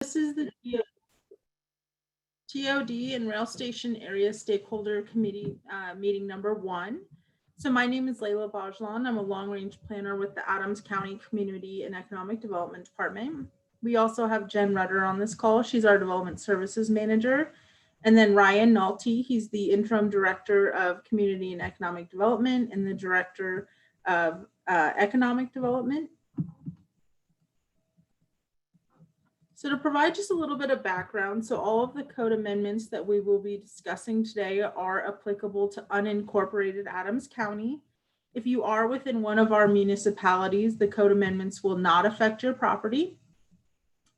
This is the TOD and Rail Station Area Stakeholder Committee meeting number 1. So my name is Layla Bajlan. I'm a long-range planner with the Adams County Community and Economic Development Department. We also have Jen Rudder on this call. She's our Development Services Manager. And then Ryan Nolte, he's the Interim Director of Community and Economic Development and the Director of Economic Development. So to provide just a little bit of background, so all of the code amendments that we will be discussing today are applicable to unincorporated Adams County. If you are within one of our municipalities, the code amendments will not affect your property.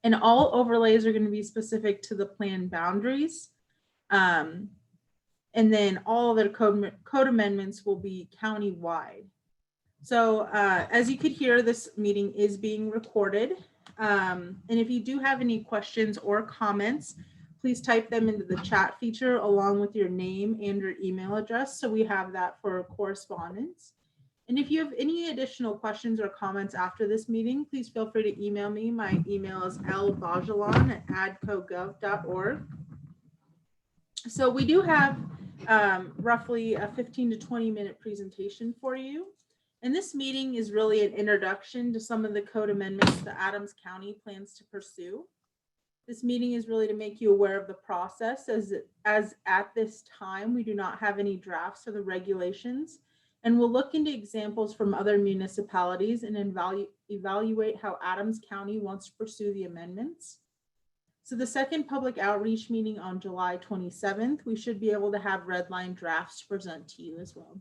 And all overlays are going to be specific to the plan boundaries. And then all of the code amendments will be county-wide. So as you could hear, this meeting is being recorded. And if you do have any questions or comments, please type them into the chat feature along with your name and your email address, so we have that for correspondence. And if you have any additional questions or comments after this meeting, please feel free to email me. My email is lbajalan@adcogov.org. So we do have roughly a 15 to 20 minute presentation for you. And this meeting is really an introduction to some of the code amendments that Adams County plans to pursue. This meeting is really to make you aware of the process, as at this time, we do not have any drafts of the regulations, and we'll look into examples from other municipalities and evaluate how Adams County wants to pursue the amendments. So the second public outreach meeting on July 27th, we should be able to have red line drafts to present to you as well.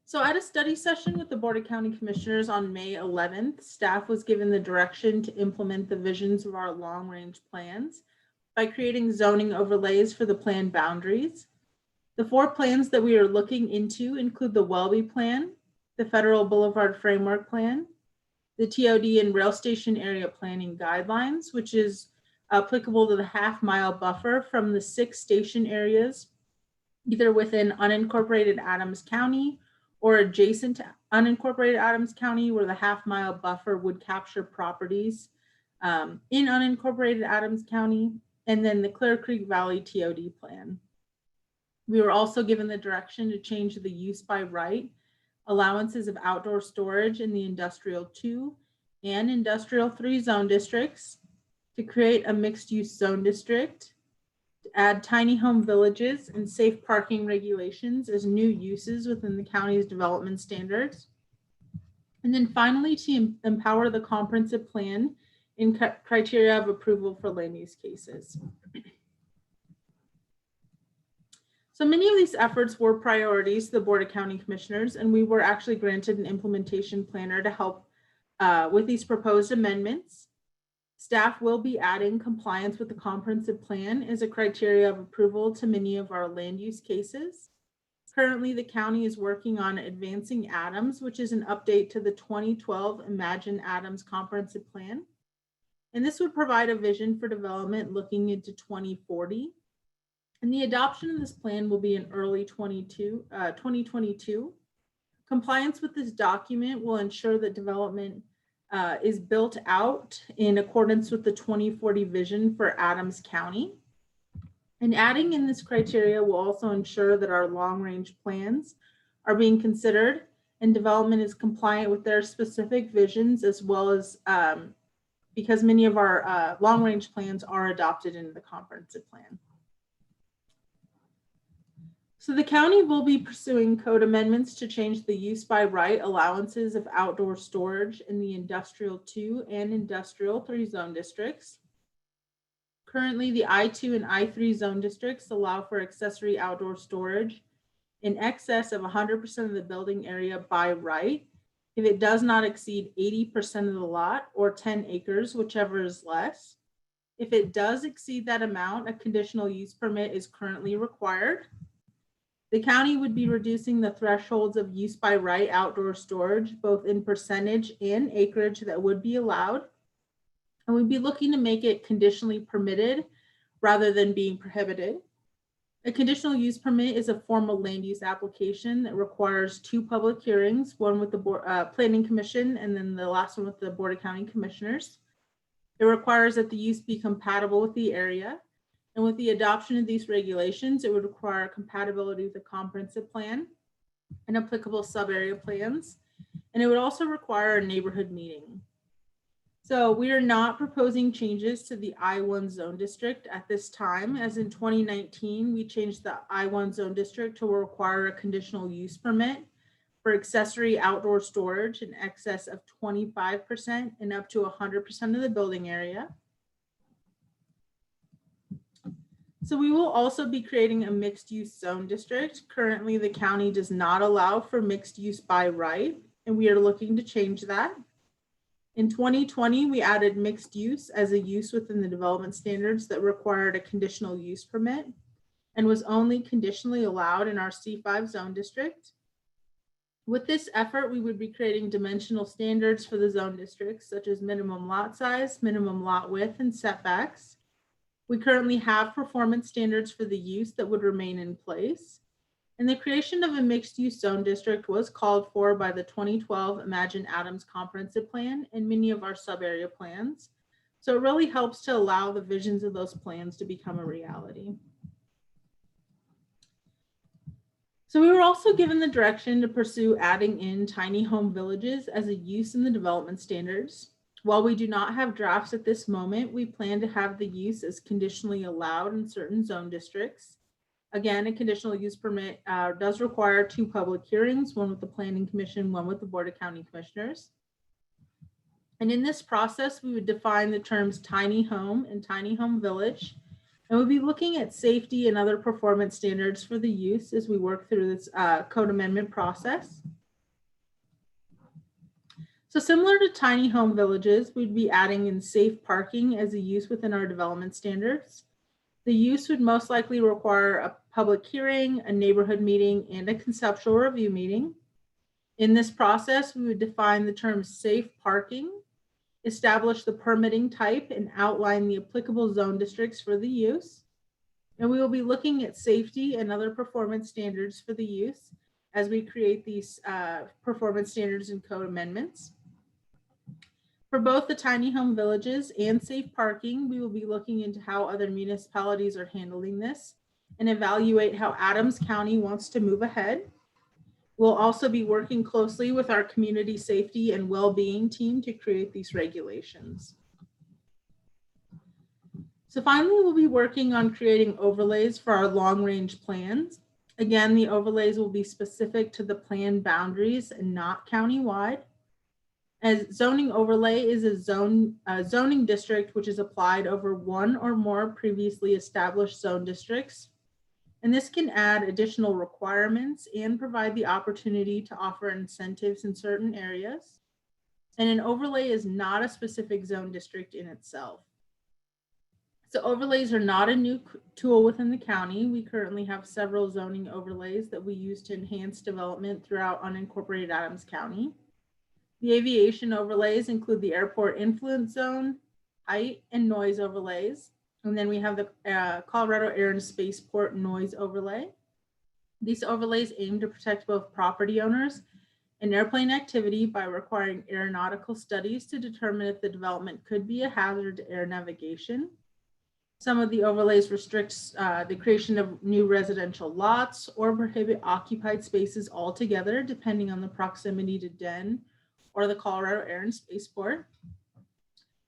So at a study session with the Board of County Commissioners on May 11th, staff was given the direction to implement the visions of our long-range plans by creating zoning overlays for the plan boundaries. The 4 plans that we are looking into include the Welby Plan, the Federal Boulevard Framework Plan, the TOD and Rail Station Area Planning Guidelines, which is applicable to the half-mile buffer from the 6 station areas, either within unincorporated Adams County or adjacent to unincorporated Adams County, where the half-mile buffer would capture properties in unincorporated Adams County, and then the Clear Creek Valley TOD plan. We were also given the direction to change the use by right allowances of outdoor storage in the Industrial 2 and Industrial 3 zone districts, to create a mixed-use zone district, to add tiny home villages and safe parking regulations as new uses within the county's development standards. And then finally, to empower the comprehensive plan in criteria of approval for land use cases. So many of these efforts were priorities to the Board of County Commissioners, and we were actually granted an implementation planner to help with these proposed amendments. Staff will be adding compliance with the comprehensive plan as a criteria of approval to many of our land use cases. Currently, the county is working on Advancing Adams, which is an update to the 2012 Imagine Adams Comprehensive Plan. And this would provide a vision for development looking into 2040. And the adoption of this plan will be in early 2022. Compliance with this document will ensure that development is built out in accordance with the 2040 vision for Adams County. And adding in this criteria will also ensure that our long-range plans are being considered and development is compliant with their specific visions, as well as because many of our long-range plans are adopted into the comprehensive plan. So the county will be pursuing code amendments to change the use by right allowances of outdoor storage in the Industrial 2 and Industrial 3 zone districts. Currently, the I2 and I3 zone districts allow for accessory outdoor storage in excess of 100% of the building area by right, if it does not exceed 80% of the lot or 10 acres, whichever is less. If it does exceed that amount, a conditional use permit is currently required. The county would be reducing the thresholds of use by right outdoor storage, both in percentage and acreage that would be allowed. And we'd be looking to make it conditionally permitted rather than being prohibited. A conditional use permit is a formal land use application that requires 2 public hearings, one with the Planning Commission and then the last one with the Board of County Commissioners. It requires that the use be compatible with the area. And with the adoption of these regulations, it would require compatibility with the comprehensive plan and applicable sub-area plans. And it would also require a neighborhood meeting. So we are not proposing changes to the I-1 zone district at this time, as in 2019, we changed the I-1 zone district to require a conditional use permit for accessory outdoor storage in excess of 25% and up to 100% of the building area. So we will also be creating a mixed use zone district. Currently, the county does not allow for mixed use by right, and we are looking to change that. In 2020, we added mixed use as a use within the development standards that required a conditional use permit and was only conditionally allowed in our C5 zone district. With this effort, we would be creating dimensional standards for the zone districts, such as minimum lot size, minimum lot width, and setbacks. We currently have performance standards for the use that would remain in place. And the creation of a mixed-use zone district was called for by the 2012 Imagine Adams Comprehensive Plan and many of our sub-area plans. So it really helps to allow the visions of those plans to become a reality. So we were also given the direction to pursue adding in tiny home villages as a use in the development standards. While we do not have drafts at this moment, we plan to have the use as conditionally allowed in certain zone districts. Again, a conditional use permit does require 2 public hearings, one with the Planning Commission, one with the Board of County Commissioners. And in this process, we would define the terms tiny home and tiny home village. And we'll be looking at safety and other performance standards for the use as we work through this code amendment process. So similar to tiny home villages, we'd be adding in safe parking as a use within our development standards. The use would most likely require a public hearing, a neighborhood meeting, and a conceptual review meeting. In this process, we would define the term safe parking, establish the permitting type, and outline the applicable zone districts for the use. And we will be looking at safety and other performance standards for the use as we create these performance standards and code amendments. For both the tiny home villages and safe parking, we will be looking into how other municipalities are handling this and evaluate how Adams County wants to move ahead. We'll also be working closely with our community safety and well-being team to create these regulations. So finally, we'll be working on creating overlays for our long-range plans. Again, the overlays will be specific to the plan boundaries and not countywide. As zoning overlay is a zoning district which is applied over 1 or more previously established zone districts. And this can add additional requirements and provide the opportunity to offer incentives in certain areas. And an overlay is not a specific zone district in itself. So overlays are not a new tool within the county. We currently have several zoning overlays that we use to enhance development throughout unincorporated Adams County. The aviation overlays include the airport influence zone, height and noise overlays. And then we have the Colorado Air and Spaceport noise overlay. These overlays aim to protect both property owners and airplane activity by requiring aeronautical studies to determine if the development could be a hazard to air navigation. Some of the overlays restrict the creation of new residential lots or prohibit occupied spaces altogether, depending on the proximity to DEN or the Colorado Air and Spaceport.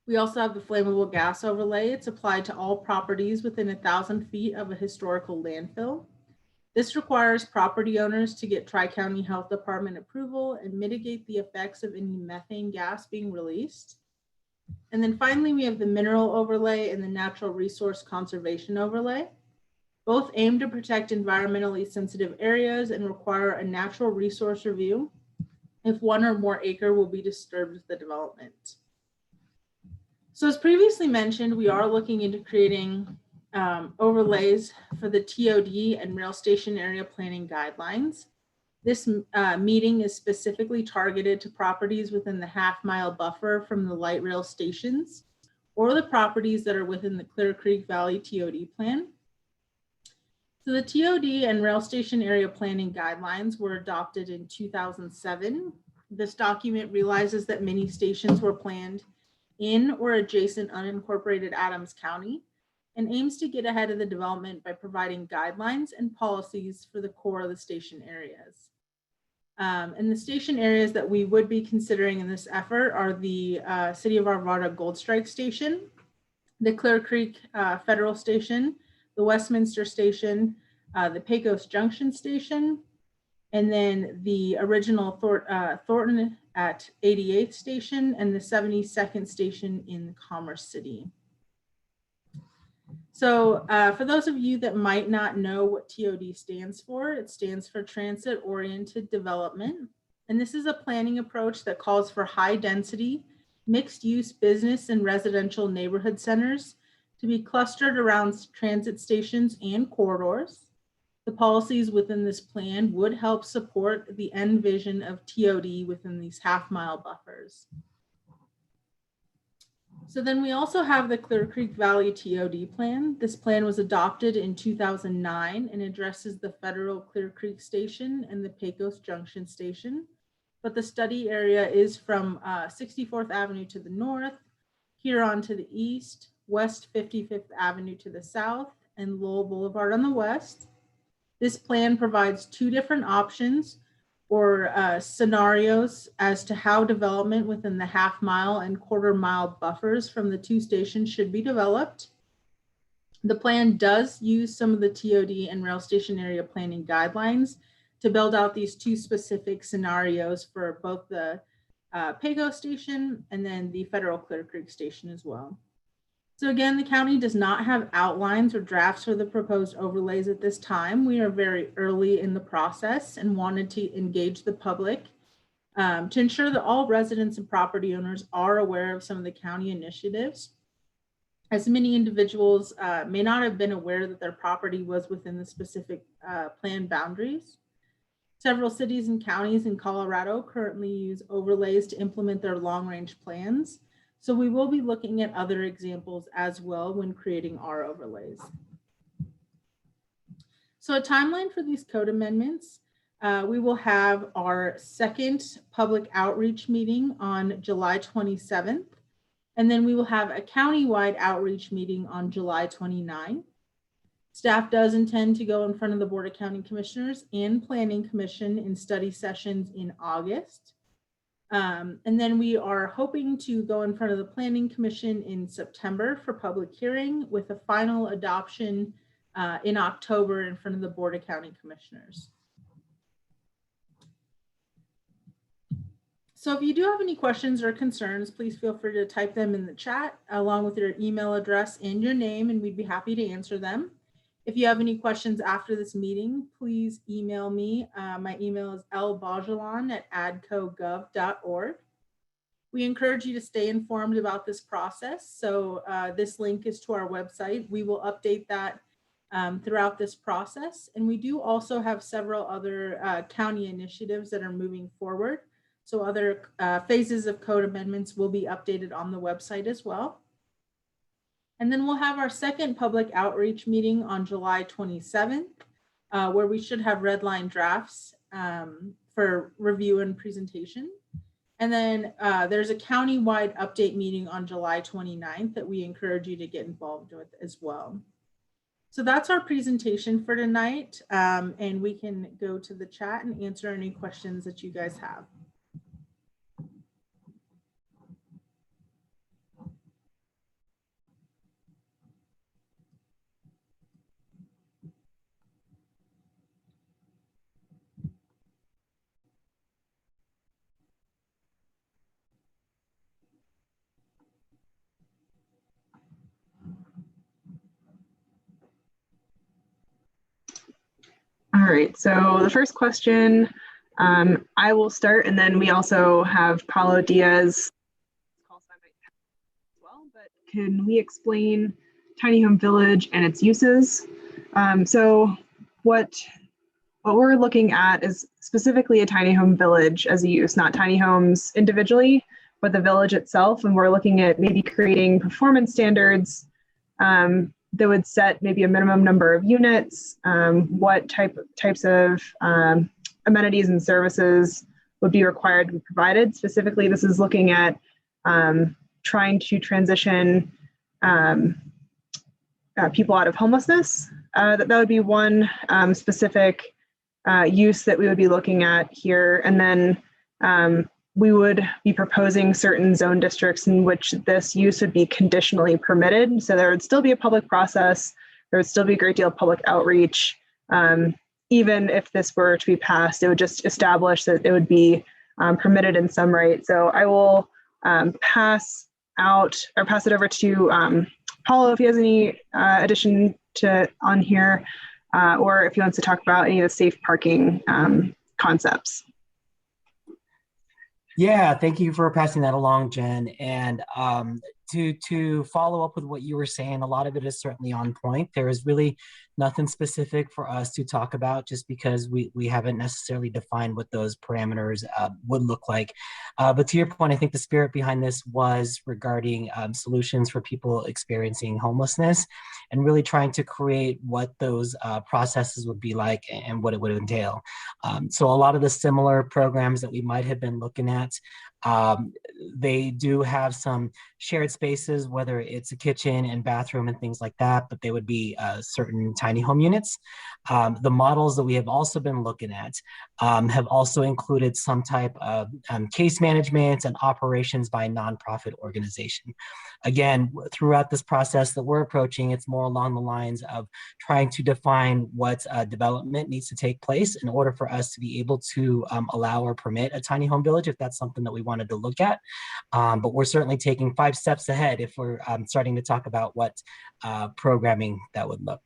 We also have the flammable gas overlay. It's applied to all properties within 1,000 feet of a historical landfill. This requires property owners to get Tri-County Health Department approval and mitigate the effects of any methane gas being released. And then finally, we have the mineral overlay and the natural resource conservation overlay. Both aim to protect environmentally sensitive areas and require a natural resource review if 1 or more acre will be disturbed with the development. So as previously mentioned, we are looking into creating overlays for the TOD and rail station area planning guidelines. This meeting is specifically targeted to properties within the half-mile buffer from the light rail stations or the properties that are within the Clear Creek Valley TOD plan. So the TOD and rail station area planning guidelines were adopted in 2007. This document realizes that many stations were planned in or adjacent unincorporated Adams County and aims to get ahead of the development by providing guidelines and policies for the core of the station areas. And the station areas that we would be considering in this effort are the City of Arvada Gold Strike Station, the Clear Creek Federal Station, the Westminster Station, the Pecos Junction Station, and then the original Thornton at 88th Station and the 72nd Station in Commerce City. So for those of you that might not know what TOD stands for, it stands for Transit Oriented Development. And this is a planning approach that calls for high density, mixed use business and residential neighborhood centers to be clustered around transit stations and corridors. The policies within this plan would help support the end vision of TOD within these half-mile buffers. So then we also have the Clear Creek Valley TOD plan. This plan was adopted in 2009 and addresses the federal Clear Creek Station and the Pecos Junction Station. But the study area is from 64th Avenue to the north, Huron to the east, West 55th Avenue to the south, and Lowell Boulevard on the west. This plan provides two different options or scenarios as to how development within the half-mile and quarter-mile buffers from the two stations should be developed. The plan does use some of the TOD and rail station area planning guidelines to build out these two specific scenarios for both the Pecos Station and then the Federal Clear Creek Station as well. So again, the county does not have outlines or drafts for the proposed overlays at this time. We are very early in the process and wanted to engage the public to ensure that all residents and property owners are aware of some of the county initiatives, as many individuals may not have been aware that their property was within the specific plan boundaries. Several cities and counties in Colorado currently use overlays to implement their long-range plans. So we will be looking at other examples as well when creating our overlays. So a timeline for these code amendments, we will have our second public outreach meeting on July 27th, and then we will have a county-wide outreach meeting on July 29th. Staff does intend to go in front of the Board of County Commissioners and Planning Commission in study sessions in August. And then we are hoping to go in front of the Planning Commission in September for public hearing with a final adoption in October in front of the Board of County Commissioners. So if you do have any questions or concerns, please feel free to type them in the chat along with your email address and your name, and we'd be happy to answer them. If you have any questions after this meeting, please email me. My email is lbajalan@adcogov.org. We encourage you to stay informed about this process. So this link is to our website. We will update that throughout this process. And we do also have several other county initiatives that are moving forward. So other phases of code amendments will be updated on the website as well. And then we'll have our second public outreach meeting on July 27th, where we should have red line drafts for review and presentation. And then there's a county-wide update meeting on July 29th that we encourage you to get involved with as well. So that's our presentation for tonight. And we can go to the chat and answer any questions that you guys have. All right, so the first question, I will start, and then we also have Paulo Diaz as well, but can we explain TinyHome Village and its uses? So what we're looking at is specifically a TinyHome Village as a use, not tiny homes individually, but the village itself, and we're looking at maybe creating performance standards that would set maybe a minimum number of units, what types of amenities and services would be required to be provided. Specifically, this is looking at trying to transition people out of homelessness. That would be one specific use that we would be looking at here. And then we would be proposing certain zone districts in which this use would be conditionally permitted. So there would still be a public process. There would still be a great deal of public outreach. Even if this were to be passed, it would just establish that it would be permitted in some right. So I will pass it over to Paulo if he has any addition to on here, or if he wants to talk about any of the safe parking concepts. Yeah, thank you for passing that along, Jen. And to follow up with what you were saying, a lot of it is certainly on point. There is really nothing specific for us to talk about just because we haven't necessarily defined what those parameters would look like. But to your point, I think the spirit behind this was regarding solutions for people experiencing homelessness and really trying to create what those processes would be like and what it would entail. So a lot of the similar programs that we might have been looking at, they do have some shared spaces, whether it's a kitchen and bathroom and things like that, but they would be certain tiny home units. The models that we have also been looking at have also included some type of case management and operations by a nonprofit organization. Again, throughout this process that we're approaching, it's more along the lines of trying to define what development needs to take place in order for us to be able to allow or permit a tiny home village if that's something that we wanted to look at. But we're certainly taking 5 steps ahead if we're starting to talk about what programming that would look,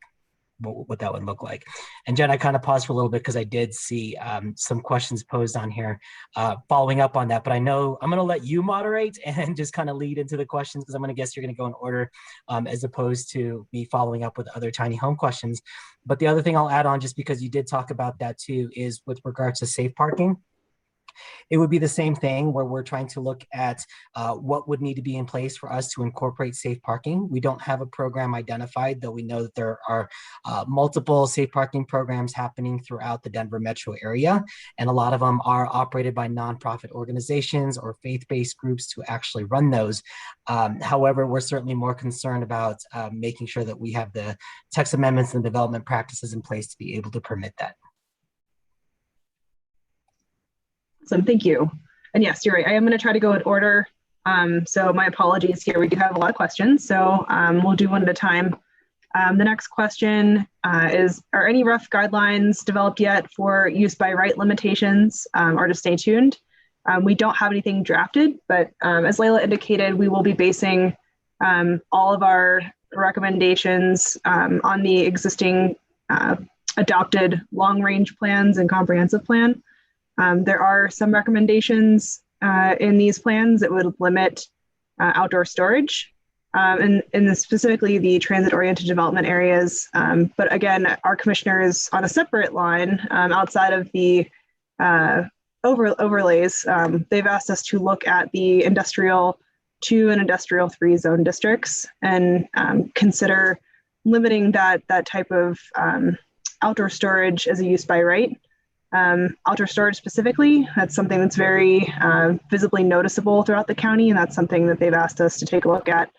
what that would look like. And Jen, I kind of paused for a little bit because I did see some questions posed on here following up on that, but I know I'm going to let you moderate and just kind of lead into the questions because I'm going to guess you're going to go in order as opposed to me following up with other tiny home questions. But the other thing I'll add on, just because you did talk about that too, is with regards to safe parking. It would be the same thing where we're trying to look at what would need to be in place for us to incorporate safe parking. We don't have a program identified, though we know that there are multiple safe parking programs happening throughout the Denver metro area. And a lot of them are operated by nonprofit organizations or faith-based groups to actually run those. However, we're certainly more concerned about making sure that we have the text amendments and development practices in place to be able to permit that. Awesome, thank you. And yes, you're right. I am going to try to go in order. So my apologies here. We do have a lot of questions, so we'll do one at a time. The next question is, are any rough guidelines developed yet for use by right limitations, or to stay tuned? We don't have anything drafted, but as Layla indicated, we will be basing all of our recommendations on the existing adopted long-range plans and comprehensive plan. There are some recommendations in these plans that would limit outdoor storage, and specifically the transit-oriented development areas. But again, our commissioner is on a separate line outside of the overlays. They've asked us to look at the industrial 2 and industrial 3 zone districts and consider limiting that type of outdoor storage as a use by right. Outdoor storage specifically, that's something that's very visibly noticeable throughout the county, and that's something that they've asked us to take a look at.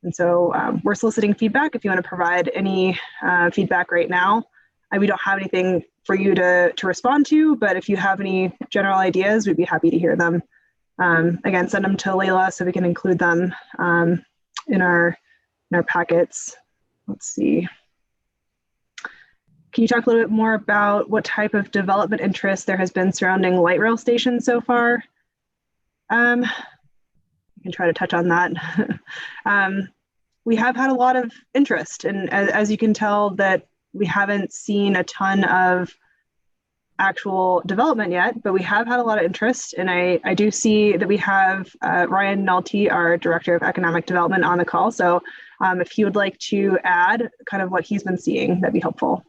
And so we're soliciting feedback if you want to provide any feedback right now. We don't have anything for you to respond to, but if you have any general ideas, we'd be happy to hear them. Again, send them to Layla so we can include them in our packets. Let's see. Can you talk a little bit more about what type of development interest there has been surrounding light rail stations so far? I can try to touch on that. We have had a lot of interest, and as you can tell, that we haven't seen a ton of actual development yet, but we have had a lot of interest. And I do see that we have Ryan Nolte, our Director of Economic Development, on the call. So if he would like to add kind of what he's been seeing, that'd be helpful.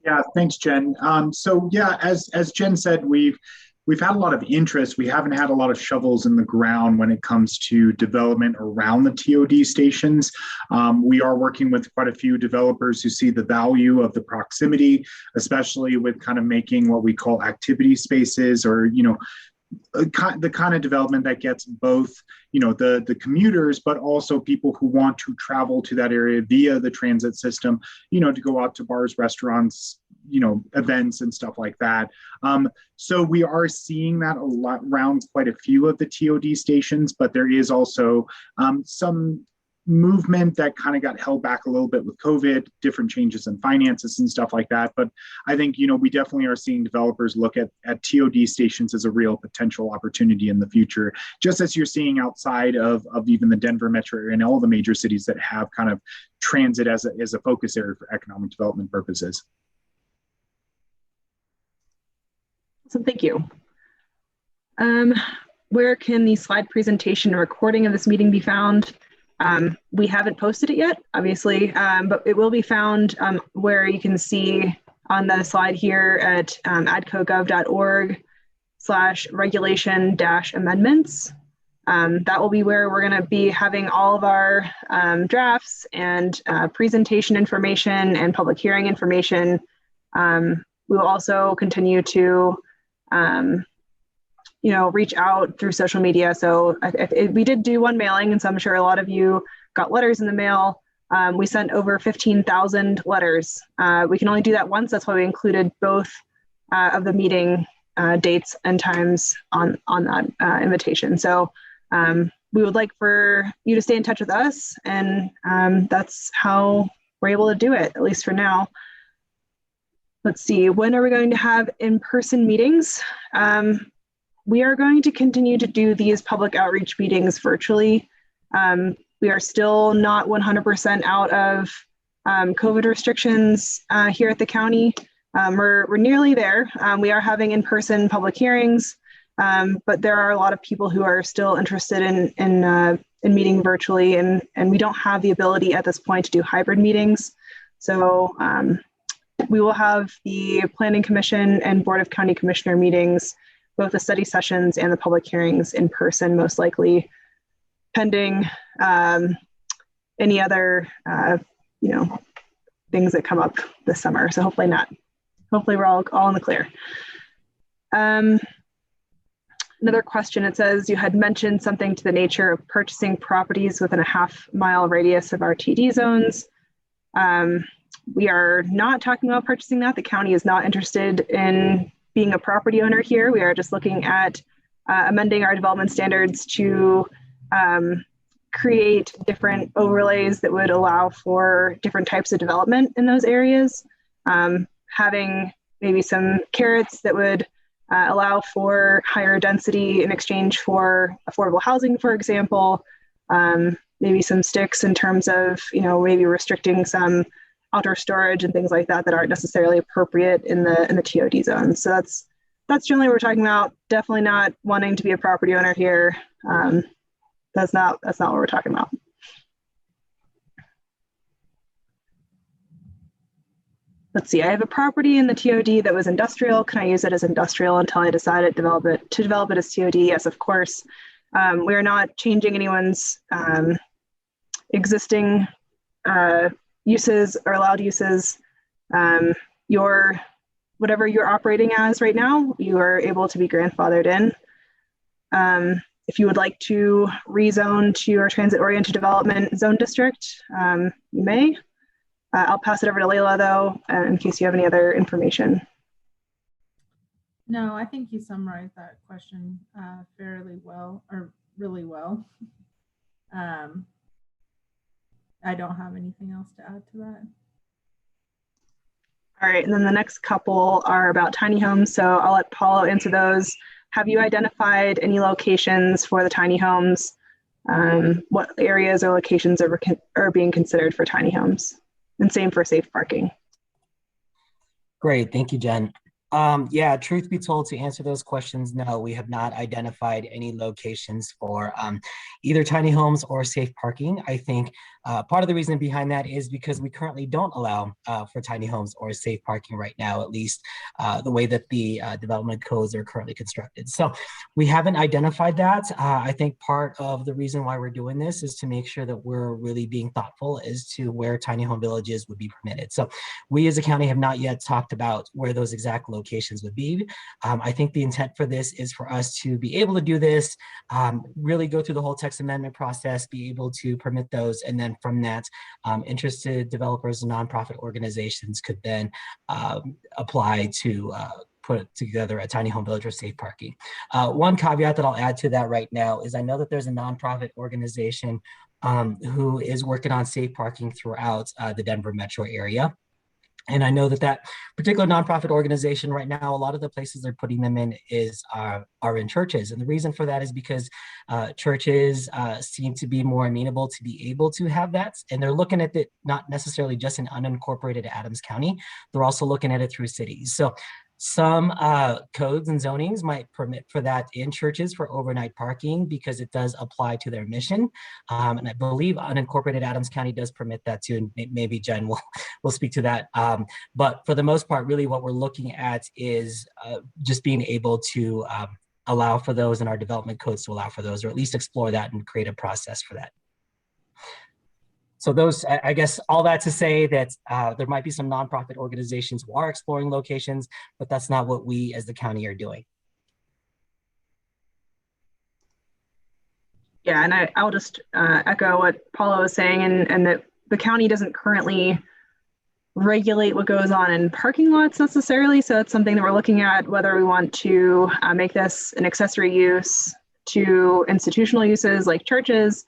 Yeah, thanks, Jen. So yeah, as Jen said, we've we've had a lot of interest. We haven't had a lot of shovels in the ground when it comes to development around the TOD stations. We are working with quite a few developers who see the value of the proximity, especially with kind of making what we call activity spaces, or, you know, the kind of development that gets both, you know, the commuters, but also people who want to travel to that area via the transit system, you know, to go out to bars, restaurants, you know, events and stuff like that. So we are seeing that a lot around quite a few of the TOD stations, but there is also some movement that kind of got held back a little bit with COVID, different changes in finances and stuff like that. But I think, you know, we definitely are seeing developers look at TOD stations as a real potential opportunity in the future, just as you're seeing outside of even the Denver metro area and all the major cities that have kind of transit as a focus area for economic development purposes. So thank you. Where can the slide presentation and recording of this meeting be found? We haven't posted it yet, obviously, but it will be found where you can see on the slide here at adcogov.org/regulation-amendments. That will be where we're going to be having all of our drafts and presentation information and public hearing information. We will also continue to you know, reach out through social media. So we did do one mailing, and so I'm sure a lot of you got letters in the mail. We sent over 15,000 letters. We can only do that once. That's why we included both of the meeting dates and times on that invitation. So we would like for you to stay in touch with us, and that's how we're able to do it, at least for now. Let's see, when are we going to have in-person meetings? We are going to continue to do these public outreach meetings virtually. We are still not 100% out of COVID restrictions here at the county. We're nearly there. We are having in-person public hearings, but there are a lot of people who are still interested in meeting virtually, and we don't have the ability at this point to do hybrid meetings. So we will have the Planning Commission and Board of County Commissioner meetings, both the study sessions and the public hearings, in person, most likely, pending any other you know, things that come up this summer. So hopefully not. Hopefully we're all in the clear. Another question, it says you had mentioned something to the nature of purchasing properties within a half-mile radius of our TD zones. We are not talking about purchasing that. The county is not interested in being a property owner here. We are just looking at amending our development standards to create different overlays that would allow for different types of development in those areas. Having maybe some carrots that would allow for higher density in exchange for affordable housing, for example. Maybe some sticks in terms of, you know, maybe restricting some outdoor storage and things like that that aren't necessarily appropriate in the TOD zone. So that's generally what we're talking about. Definitely not wanting to be a property owner here. That's not what we're talking about. Let's see, I have a property in the TOD that was industrial. Can I use it as industrial until I decide to develop it as TOD? Yes, of course. We are not changing anyone's existing uses or allowed uses. Whatever you're operating as right now, you are able to be grandfathered in. If you would like to rezone to your transit-oriented development zone district, you may. I'll pass it over to Layla, though, in case you have any other information. No, I think you summarized that question fairly well, or really well. I don't have anything else to add to that. All right, and then the next couple are about tiny homes, so I'll let Paulo answer those. Have you identified any locations for the tiny homes? What areas or locations are being considered for tiny homes? And same for safe parking. Great, thank you, Jen. Yeah, truth be told, to answer those questions, no, we have not identified any locations for either tiny homes or safe parking. I think part of the reason behind that is because we currently don't allow for tiny homes or safe parking right now, at least the way that the development codes are currently constructed. So we haven't identified that. I think part of the reason why we're doing this is to make sure that we're really being thoughtful as to where tiny home villages would be permitted. So we as a county have not yet talked about where those exact locations would be. I think the intent for this is for us to be able to do this, really go through the whole text amendment process, be able to permit those, and then from that, interested developers and nonprofit organizations could then apply to put together a tiny home village or safe parking. One caveat that I'll add to that right now is I know that there's a nonprofit organization who is working on safe parking throughout the Denver metro area. And I know that that particular nonprofit organization right now, a lot of the places they're putting them in are in churches. And the reason for that is because churches seem to be more amenable to be able to have that. And they're looking at it not necessarily just in unincorporated Adams County, they're also looking at it through cities. So some codes and zonings might permit for that in churches for overnight parking because it does apply to their mission. And I believe unincorporated Adams County does permit that too. And maybe Jen will speak to that. But for the most part, really what we're looking at is just being able to allow for those in our development codes to allow for those, or at least explore that and create a process for that. So those, I guess, all that to say that there might be some nonprofit organizations who are exploring locations, but that's not what we as the county are doing. Yeah, and I'll just echo what Paula was saying, and that the county doesn't currently regulate what goes on in parking lots necessarily. So it's something that we're looking at, whether we want to make this an accessory use to institutional uses like churches,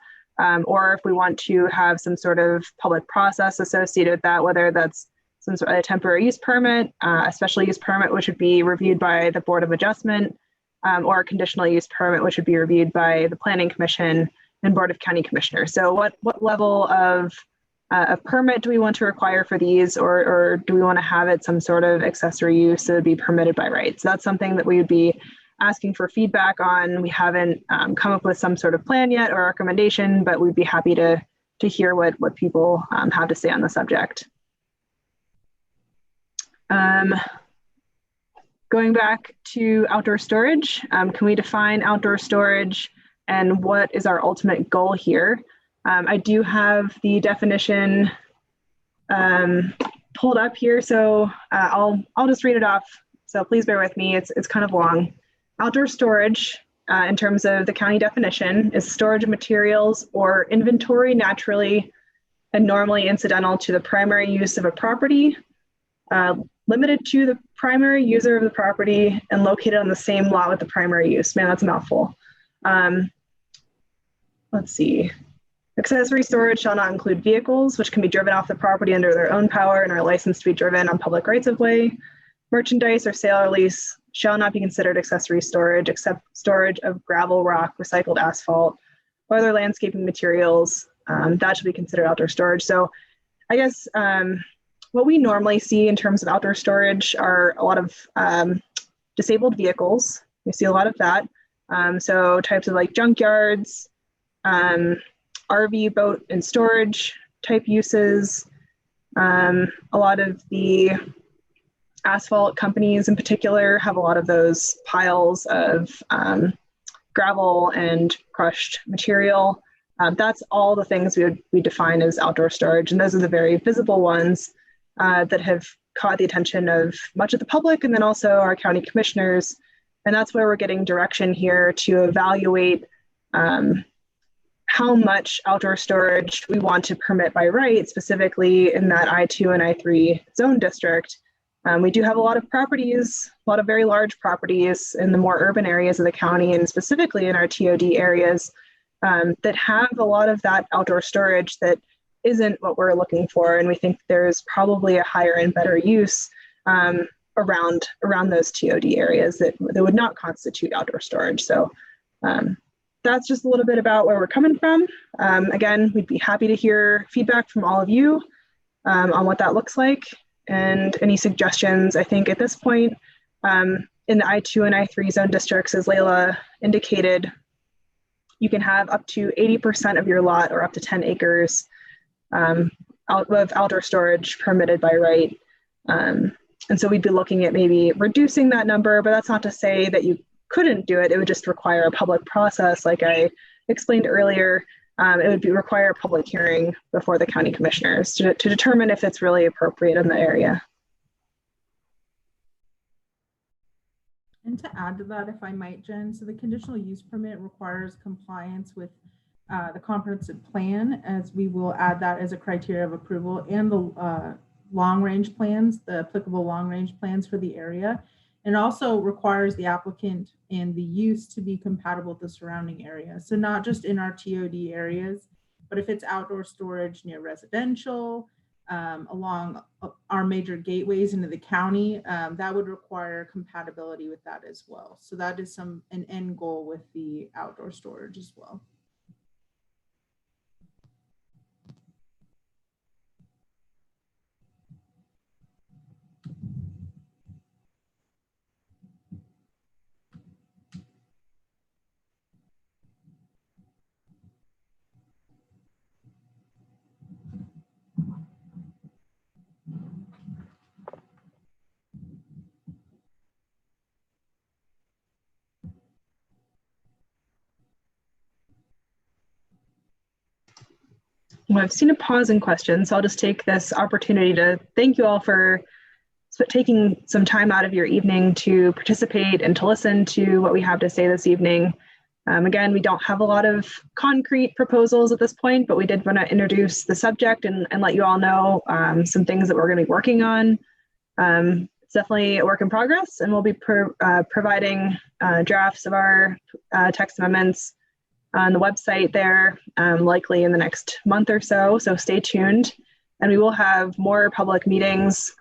or if we want to have some sort of public process associated with that, whether that's some sort of a temporary use permit, a special use permit, which would be reviewed by the Board of Adjustment, or a conditional use permit, which would be reviewed by the Planning Commission and Board of County Commissioners. So what level of permit do we want to require for these, or do we want to have it some sort of accessory use that would be permitted by right? So that's something that we would be asking for feedback on. We haven't come up with some sort of plan yet or recommendation, but we'd be happy to hear what people have to say on the subject. Going back to outdoor storage, can we define outdoor storage and what is our ultimate goal here? I do have the definition pulled up here, so I'll just read it off. So please bear with me, it's kind of long. Outdoor storage, in terms of the county definition, is storage of materials or inventory naturally and normally incidental to the primary use of a property, limited to the primary user of the property and located on the same lot with the primary use. Man, that's a mouthful. Let's see. Accessory storage shall not include vehicles which can be driven off the property under their own power and are licensed to be driven on public rights of way. Merchandise or sale or lease shall not be considered accessory storage except storage of gravel, rock, recycled asphalt, or other landscaping materials. That should be considered outdoor storage. So I guess what we normally see in terms of outdoor storage are a lot of disabled vehicles. We see a lot of that. So types of like junkyards, RV, boat and storage type uses. A lot of the asphalt companies in particular have a lot of those piles of gravel and crushed material. That's all the things we define as outdoor storage. And those are the very visible ones that have caught the attention of much of the public and then also our county commissioners. And that's where we're getting direction here to evaluate how much outdoor storage we want to permit by right, specifically in that I-2 and I-3 zone district. We do have a lot of properties, a lot of very large properties in the more urban areas of the county and specifically in our TOD areas that have a lot of that outdoor storage that isn't what we're looking for. And we think there's probably a higher and better use around those TOD areas that would not constitute outdoor storage. So that's just a little bit about where we're coming from. Again, we'd be happy to hear feedback from all of you on what that looks like and any suggestions. I think at this point, In the I2 and I3 zone districts, as Layla indicated, you can have up to 80% of your lot or up to 10 acres of outdoor storage permitted by right. And so we'd be looking at maybe reducing that number, but that's not to say that you couldn't do it. It would just require a public process. Like I explained earlier, it would require a public hearing before the county commissioners to determine if it's really appropriate in the area. And to add to that, if I might, Jen, so the conditional use permit requires compliance with the comprehensive plan, as we will add that as a criteria of approval, and the long range plans, the applicable long range plans for the area. And also requires the applicant and the use to be compatible with the surrounding area. So not just in our TOD areas, but if it's outdoor storage near residential, along our major gateways into the county, that would require compatibility with that as well. So that is an end goal with the outdoor storage as well. Well, I've seen a pause in questions, so I'll just take this opportunity to thank you all for taking some time out of your evening to participate and to listen to what we have to say this evening. Again, we don't have a lot of concrete proposals at this point, but we did want to introduce the subject and let you all know some things that we're going to be working on. It's definitely a work in progress, and we'll be providing drafts of our text amendments on the website there, likely in the next month or so. So stay tuned, and we will have more public meetings.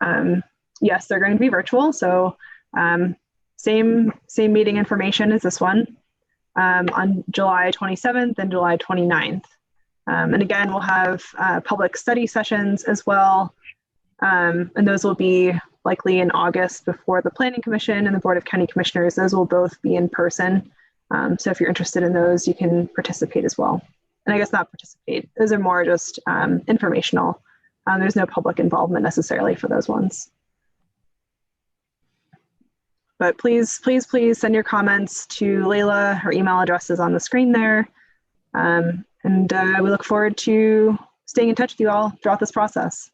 Yes, they're going to be virtual. So same meeting information as this one on July 27th and July 29th. And again, we'll have public study sessions as well. And those will be likely in August before the Planning Commission and the Board of County Commissioners. Those will both be in person. So if you're interested in those, you can participate as well. And I guess not participate. Those are more just informational. There's no public involvement necessarily for those ones. But please send your comments to Layla. Her email address is on the screen there. And we look forward to staying in touch with you all throughout this process.